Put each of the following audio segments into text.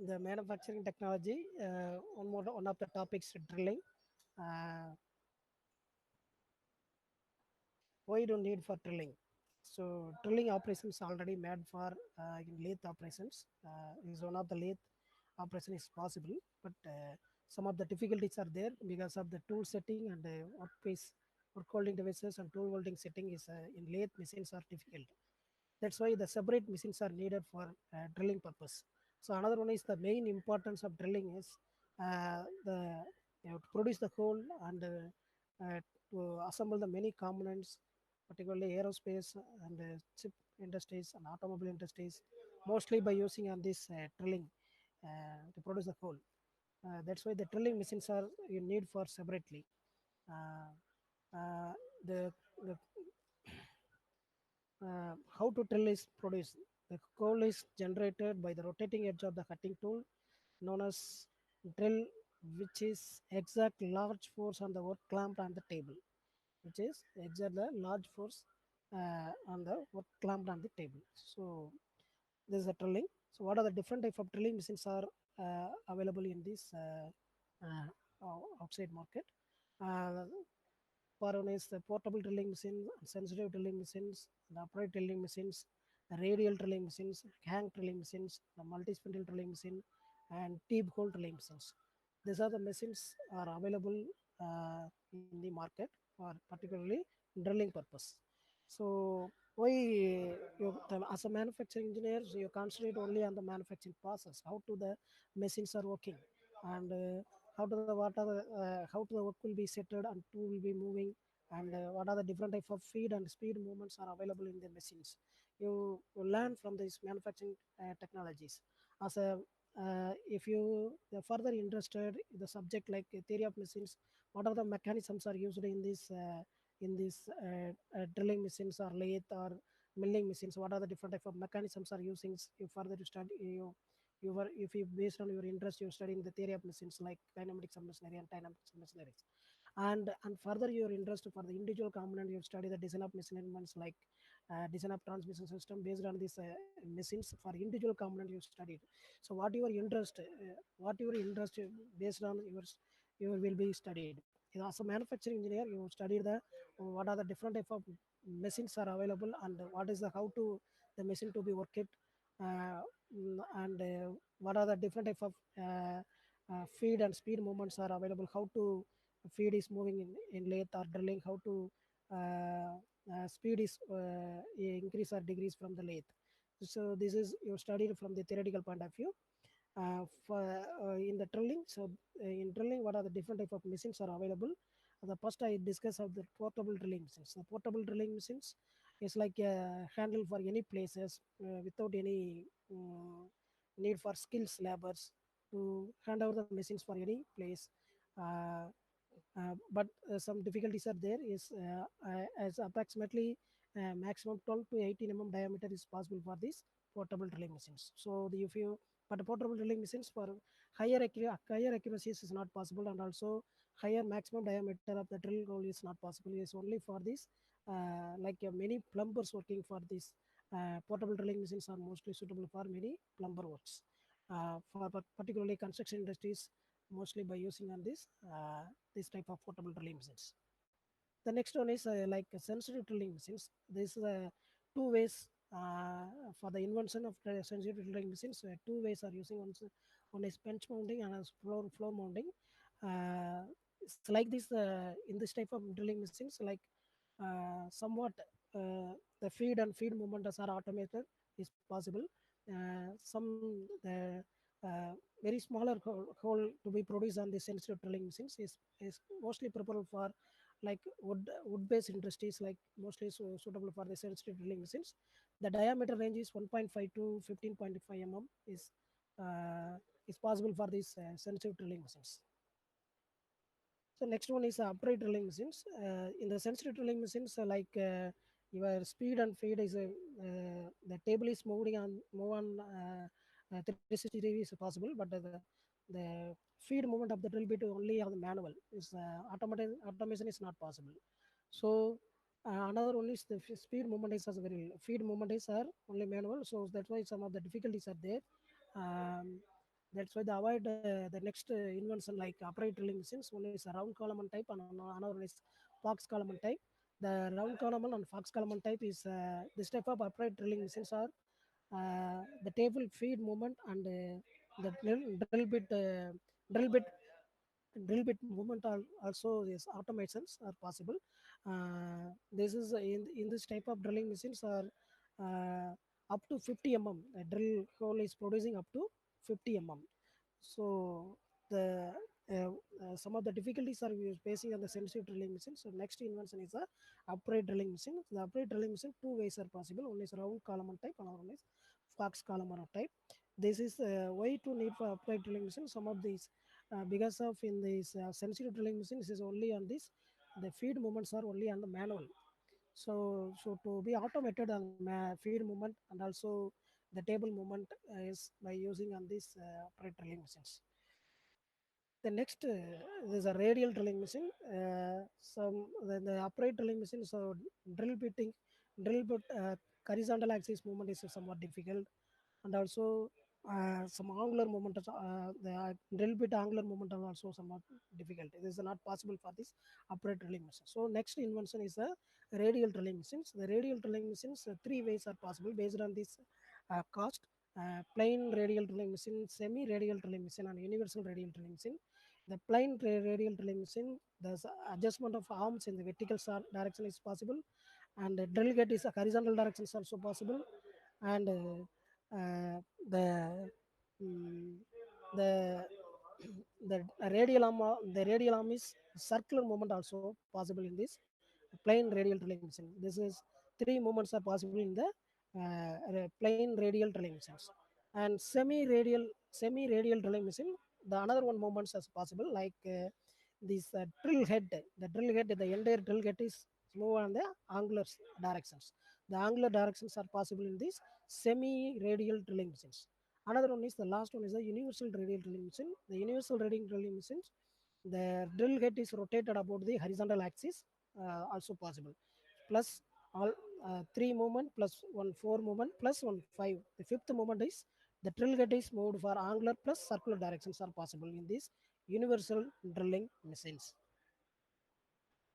the manufacturing technology. One of the topics drilling. Uh, why you don't need for drilling? So drilling operations already made for in lathe operations. Is one of the lathe operation is possible, but some of the difficulties are there because of the tool setting and workpiece, work holding devices and tool holding setting is in lathe machines are difficult. That's why the separate machines are needed for drilling purpose. So another one is the main importance of drilling is the to produce the hole and to assemble the many components, particularly aerospace and chip industries and automobile industries, mostly by using on this drilling to produce the hole. That's why the drilling machines are you need for separately. Uh, uh, the how to drill is produced. The coal is generated by the rotating edge of the cutting tool, known as drill, which is exact large force on the work clamp on the table, which is exert the large force on the work clamp on the table. So this is a drilling. So what are the different type of drilling machines are available in this outside market? Uh, for one is the portable drilling machine, sensitive drilling machines, the upright drilling machines, the radial drilling machines, hang drilling machines, the multi-spindle drilling machine, and deep hole drilling machines. These are the machines are available in the market for particularly drilling purpose. So why as a manufacturing engineer, so you concentrate only on the manufacturing process, how to the machines are working, and how to the work will be settled and tool will be moving, and what are the different type of feed and speed movements are available in the machines. You learn from these manufacturing technologies. As a if you are further interested in the subject like theory of machines, what are the mechanisms are used in this drilling machines or lathe or milling machines, what are the different type of mechanisms are using, you further to study you were if you based on your interest you're studying the theory of machines like kinematics of machinery and dynamics of machinery, and further your interest for the individual component you study the design of measurements like design of transmission system based on these machines for individual component you studied. So what your interest based on your will be studied. As a manufacturing engineer you study the what are the different type of machines are available and what is the how to the machine to be worked, and what are the different type of feed and speed movements are available, how to feed is moving in lathe or drilling, how to speed is increase or decrease from the lathe. So this is you studied from the theoretical point of view. In the drilling, so in drilling what are the different type of machines are available. The first I discuss of the portable drilling machines. The portable drilling machines is like a handle for any places without any need for skills laborers to hand over the machines for any place. uh, but some difficulties are there is as approximately maximum 12 to 18 diameter is possible for these portable drilling machines. So if you but portable drilling machines for higher accuracies is not possible, and also higher maximum diameter of the drill hole is not possible. It is only for this like many plumbers working for this portable drilling machines are mostly suitable for many plumber works, for particularly construction industries, mostly by using on this type of portable drilling machines. The next one is like sensitive drilling machines. This is two ways for the invention of sensitive drilling machines. Two ways are using one is bench mounting and as floor mounting. It's like this in this type of drilling machines, like somewhat the feed movements are automated is possible. The very smaller hole to be produced on the sensitive drilling machines is mostly preferable for like wood based industries, like mostly suitable for the sensitive drilling machines. The diameter range is 1.5 to 15.5 uh, is possible for these sensitive drilling machines. So next one is upright drilling machines. In the sensitive drilling machines, your speed and feed is the table is move on 360 degrees is possible, but the feed movement of the drill bit only on the manual is automation is not possible. So another one is the speed movement is as very feed movement is are only manual, so that's why some of the difficulties are there. Um, That's why they avoid the next invention like upright drilling machines. One is a round column type and another one is fox column type. The round column and fox column type is this type of upright drilling machines are the table feed movement and the drill bit movement also is automations are possible. This is in this type of drilling machines are uh, up to 50 mm. A drill hole is producing up to 50 mm. So the some of the difficulties are we facing on the sensitive drilling machine. So next invention is a upright drilling machine. The upright drilling machine two ways are possible. One is round column type, another one is fox column type. This is why to need for upright drilling machine. Some of these because of in these sensitive drilling machines is only on this the feed movements are only on the manual. So to be automated on feed movement and also the table movement is by using on these upright drilling machines. The next is a radial drilling machine. The upright drilling machine. So drill bit horizontal axis movement is somewhat difficult, and also some angular movement. The drill bit angular movement are also somewhat difficult. It is not possible for this upright drilling machine. So next invention is a radial drilling machines. The radial drilling machines three ways are possible based on this cost. Plain radial drilling machine, semi-radial drilling machine, and universal radial drilling machine. The plain radial drilling machine, the adjustment of arms in the vertical direction is possible, and the drill get is a horizontal direction is also possible, and the mm, the the radial arm is circular movement also possible in this plain radial drilling machine. This is three movements are possible in the plain radial drilling machines. And semi radial drilling machine, the another one movements as possible like this drill head. The drill head, the entire drill head is move on the angular directions. The angular directions are possible in these semi-radial drilling machines. Another one is the last one is the universal radial drilling machine. The universal radial drilling machines, the drill head is rotated about the horizontal axis, also possible. Plus all three movement plus one four movement plus one five. The fifth movement is the drill head is moved for angular plus circular directions are possible in these universal drilling machines.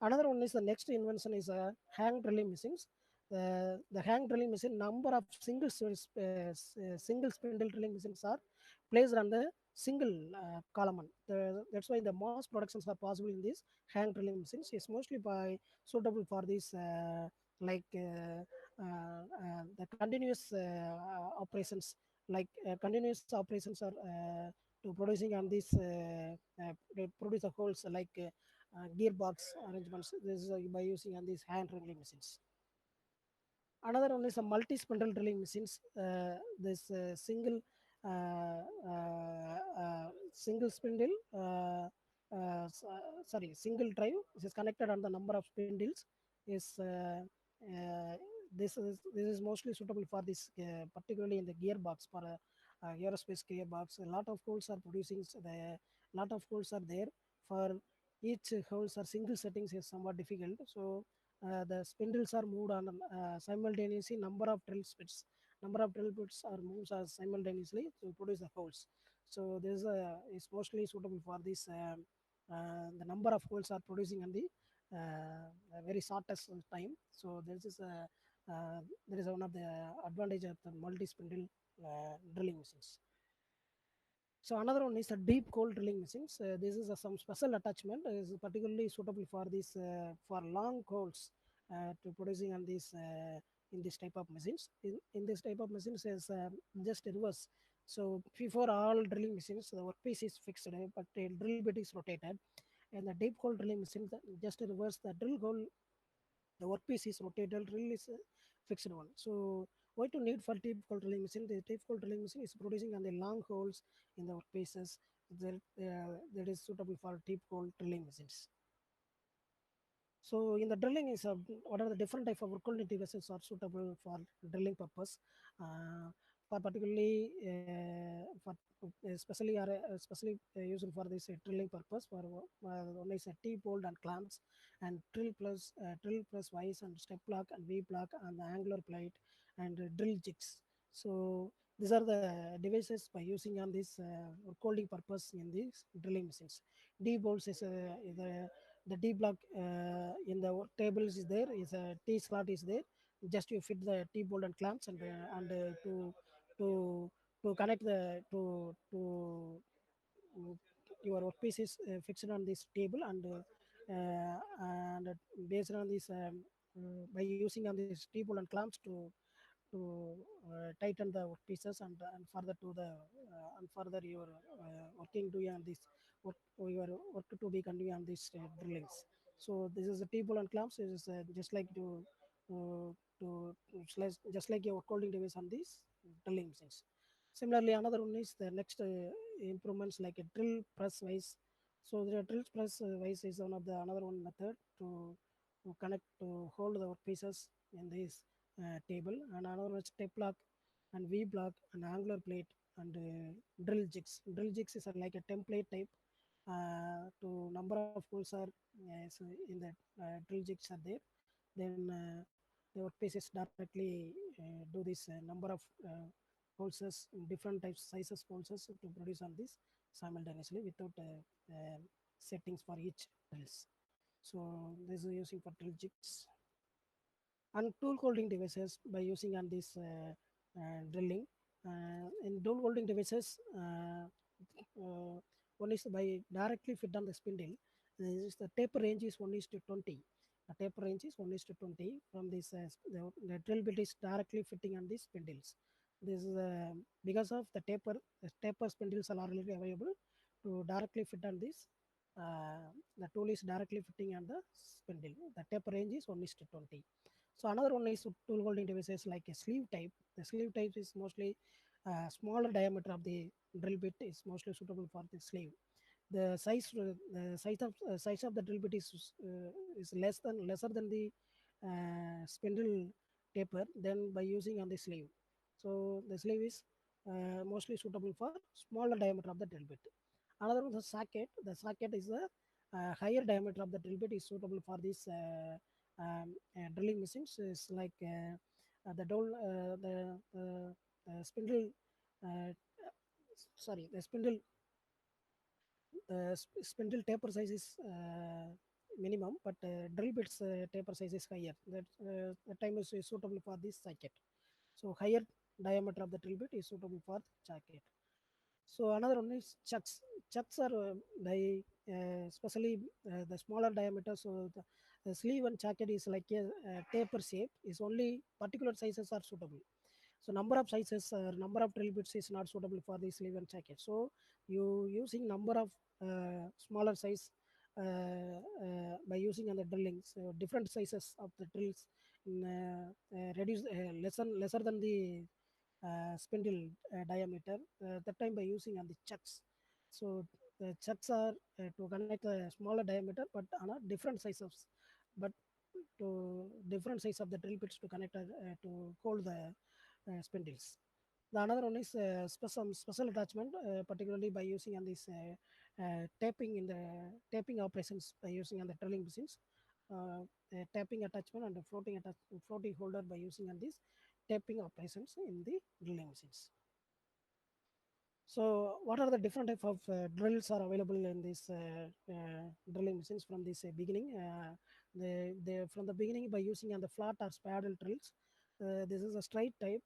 Another one is the next invention is hang drilling machines. The hang drilling machine number of single spindle drilling machines are placed on the single column. That's why the mass productions are possible in these hang drilling machines. It's mostly by suitable for these the continuous operations. Like continuous operations are to producing on these they produce the holes like gearbox arrangements. This is by using on these hand drilling machines. Another one is a multi-spindle drilling machines. This single spindle, sorry, single drive, which is connected on the number of spindles. Is uh, this is mostly suitable for this, particularly in the gearbox for aerospace gearbox. A lot of holes are producing the lot of holes are there for each holes are single settings is somewhat difficult. So the spindles are moved on simultaneously. Number of drill bits are moved simultaneously to produce the holes. So this is mostly suitable for this. The number of holes are producing on the very shortest time. So there is one of the advantage of the multi-spindle drilling machines. So another one is a deep coal drilling machines. This is some special attachment is particularly suitable for this for long coals to producing on this in this type of machines. In this type of machines is just reverse. So before all drilling machines, the workpiece is fixed, but the drill bit is rotated. And the deep coal drilling machine just reverse the drill hole, the workpiece is rotated, drill is fixed one. So why to need for deep coal drilling machine? The deep coal drilling machine is producing on the long holes in the workpieces that is suitable for deep coal drilling machines. So in the drilling is what are the different type of work vessels are suitable for drilling purpose, for particularly especially used for this drilling purpose for one is a T-bolt and clamps and drill plus vise and step block and V block and the angular plate and drill jigs. So these are the devices by using on this work holding purpose in these drilling machines. D bolts is the D block in the work tables is there, is a T slot is there. Just you fit the T bolt and clamps and to to connect the to your workpiece is fixed on this table and based on this by using on this table and clamps to tighten the workpieces and further to the and further your working doing on this work your work to be continued on these drillings. So this is the table and clamps is just like to just like your work holding device on these drilling machines. Similarly, another one is the next improvements like a drill press vise. So the drill press vise is one of the another one method to connect to hold the workpieces in this table, and another one is step block and V block and angular plate and drill jigs. Drill jigs is like a template type to number of holes are so in the drill jigs are there. Then the workpiece is directly do this number of pulses in different types sizes pulses to produce on this simultaneously without settings for each drills. So this is using for drill jigs and tool holding devices by using on this drilling. In tool holding devices, one is by directly fit on the spindle. This is the taper range is 1 is to 20. The taper range is 1 is to 20 from this the drill bit is directly fitting on these spindles. This is because of the taper spindles are already available to directly fit on this. The tool is directly fitting on the spindle. The taper range is 1 is to 20. So another one is tool holding devices like a sleeve type. The sleeve type is mostly smaller diameter of the drill bit is mostly suitable for the sleeve. The size of the drill bit is lesser than the spindle taper than by using on the sleeve. So the sleeve is mostly suitable for smaller diameter of the drill bit. Another one, the socket. The socket is the higher diameter of the drill bit is suitable for these drilling machines. Is like the dole, the spindle. Uh, the spindle. Spindle taper size is minimum, but drill bits taper size is higher. The time is suitable for this socket. So higher diameter of the drill bit is suitable for socket. So another one is chucks. Chucks are especially the smaller diameter. So the sleeve and jacket is like a taper shape. Is only particular sizes are suitable. So number of sizes, number of drill bits is not suitable for the sleeve and jacket. So you using number of smaller size by using on the drilling. So different sizes of the drills in, reduce lesser than the spindle diameter. That time by using on the chucks. So the chucks are to connect a smaller diameter, but on a different sizes, but to different size of the drill bits to connect to hold the spindles. The another one is some special attachment, particularly by using on this tapping in the tapping operations by using on the drilling machines. Tapping attachment and floating holder by using on these tapping operations in the drilling machines. So, what are the different type of drills are available in these drilling machines from this beginning? They from the beginning by using on the flat or spaddle drills. This is a straight type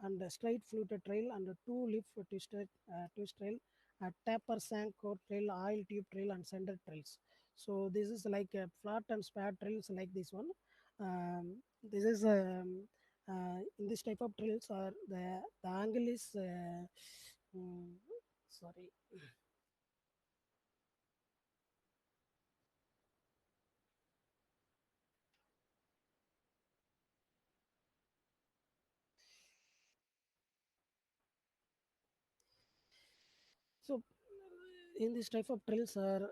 and a straight fluted trail and a two leaf twist trail, a taper sank core trail, oil tube trail, and center trails. So this is like a flat and spad trails like this one. This is in this type of drills are the angle is mm, sorry. So in this type of drills are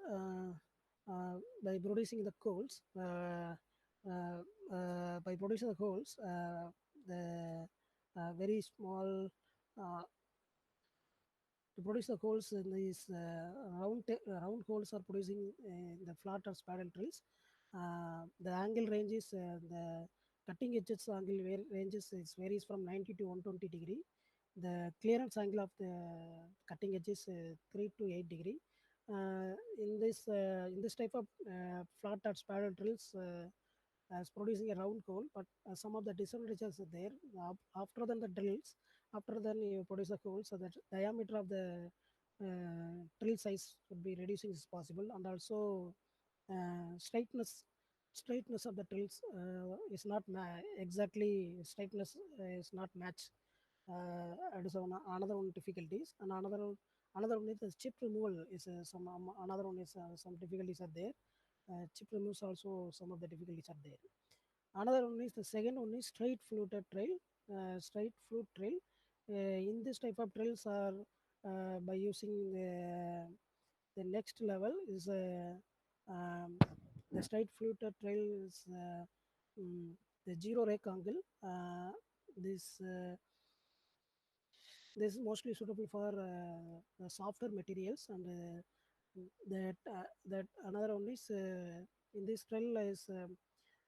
by producing the coals uh, by producing the coals the very small uh, to produce the holes in these round holes are producing the flat or spiral drills. The angle range is the cutting edges angle ranges is varies from 90 to 120 degree. The clearance angle of the cutting edge is 3 to 8 degree. In this type of flat touch spiral drills as producing a round hole, but some of the disadvantages are there. After then the drills, after then you produce a hole, so that diameter of the drill size would be reducing is possible, and also straightness of the drills is not exactly straightness is not matched. It is another one difficulties, and another one is the chip removal is some another one is some difficulties are there. Chip removes also some of the difficulties are there. Another one is the second one is straight fluted trail. Straight flute trail. In this type of trails are by using the next level is the straight fluted trail is mm, the zero rake angle. This this is mostly suitable for the softer materials, and that another one is in this trail is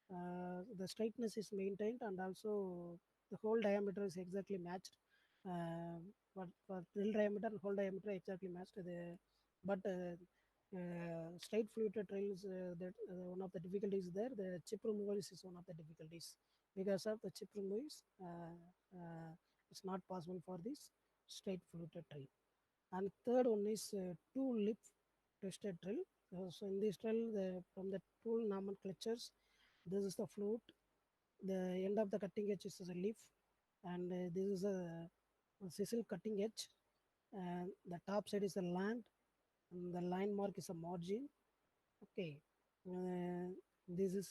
the straightness is maintained, and also the hole diameter is exactly matched. But for drill diameter and hole diameter exactly matched. But straight fluted trails, that one of the difficulties there. The chip removal is one of the difficulties because of the chip removals. It's not possible for this straight fluted trail. And third one is two lip twisted drill. So in this drill, from the tool nomenclatures, this is the flute. The end of the cutting edge is a leaf, and this is a chisel cutting edge. And the top side is a land, and the line mark is a margin. Okay, this is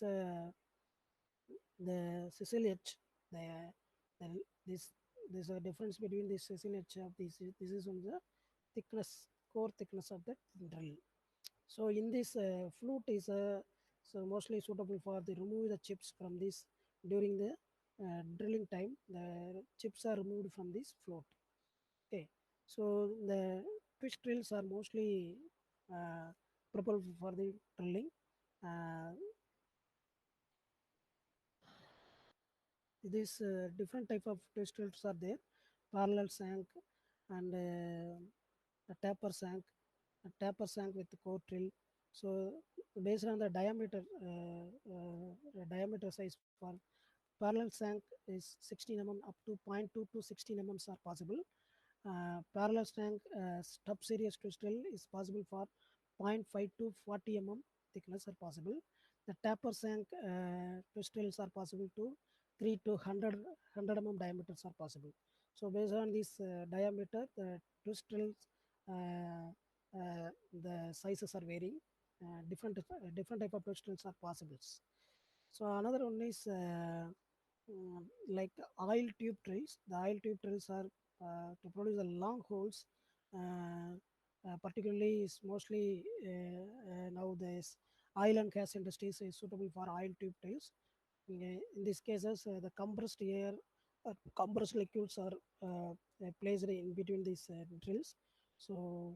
the chisel edge. The this there's a difference between the chisel edge of this. This is on the thickness, core thickness of the drill. So in this flute is so mostly suitable for the remove the chips from this during the drilling time. The chips are removed from this float. Okay, so the twist drills are mostly uh, proper for the drilling. Uh, these different type of twist drills are there: parallel sank and a taper sank with the core drill. So based on the diameter size for parallel sank is 16 mm up to 0.2 to 16 mm are possible. Parallel sank stub series twist drill is possible for 0.5 to 40 mm thickness are possible. The taper sank twist drills are possible to 3 to 100 mm diameters are possible. So based on this diameter, the twist drills, uh, the sizes are varying. Different type of twist drills are possible. So another one is like oil tube drills. The oil tube drills are to produce the long holes. Uh, Particularly is mostly nowadays oil and gas industries is suitable for oil tube drills. In these cases, the compressed air or compressed liquids are placed in between these drills. So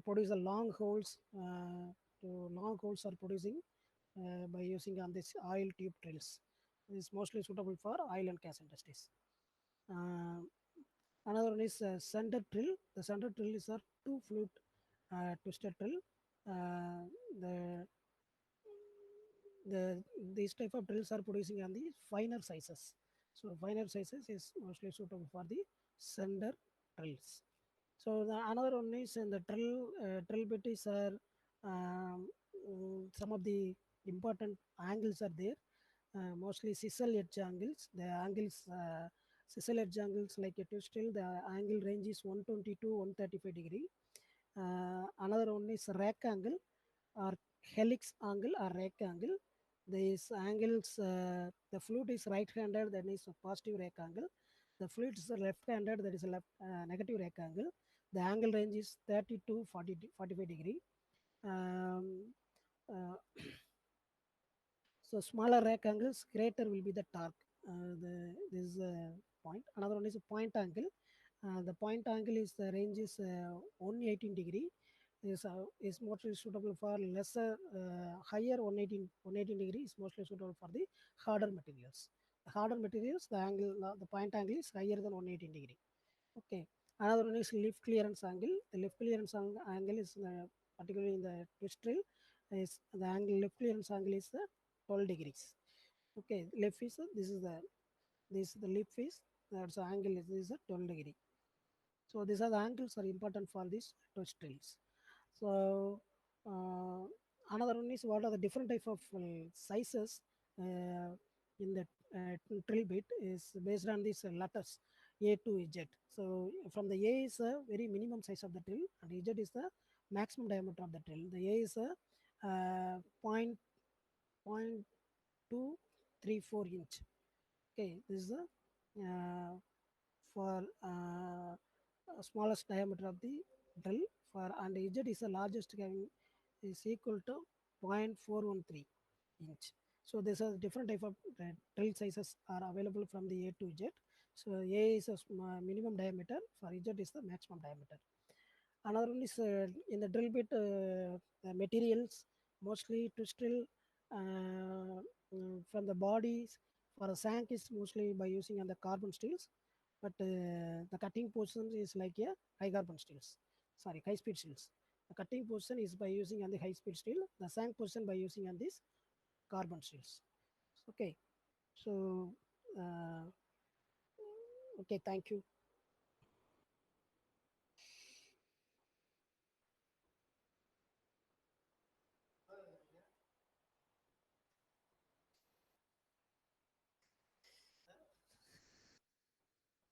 produce the long holes. Long holes are producing by using on this oil tube drills. Is mostly suitable for oil and gas industries. Uh, Another one is center drill. The center drill is a two flute twisted drill. Uh, the these type of drills are producing on the finer sizes. So finer sizes is mostly suitable for the center drills. So another one is in the drill bits are some of the important angles are there. Mostly chisel edge angles. The angles chisel edge angles like a twist drill. The angle range is 120 to 135 degree. Another one is rack angle or helix angle or rack angle. These angles, the flute is right-handed, that is a positive rack angle. The flute is left-handed, that is a negative rack angle. The angle range is 30 to 45 degree. Um, uh, so smaller rack angles, greater will be the torque. This is a point. Another one is a point angle. The point angle is the range is 118 degree. is mostly suitable for lesser higher 180 degree is mostly suitable for the harder materials. The harder materials, the angle, the point angle is higher than 180 degree. Okay. Another one is lift clearance angle. The lift clearance angle is particularly in the twist drill is the angle lift clearance angle is 12 degrees. Okay, left is this the lip is that's the angle is this is a 12 degree. So these are the angles are important for these twist drills. So uh, another one is what are the different type of sizes in the drill bit is based on these letters A to Z. So from the A is a very minimum size of the drill and Z is the maximum diameter of the drill. The A is a point 234 inch. Okay, this is the for smallest diameter of the drill for and Z is the largest is equal to 0.413 inch. So these are different type of drill sizes are available from the A to Z. So A is a minimum diameter, for Z is the maximum diameter. Another one is in the drill bit the materials mostly twist drill from the bodies for a sank is mostly by using on the carbon steels, but the cutting portion is like a high carbon steels. Sorry, high speed steels. The cutting portion is by using on the high speed steel. The sank portion by using on this carbon steels. Okay, so okay, thank you.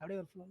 அப்படியே ஒரு flow.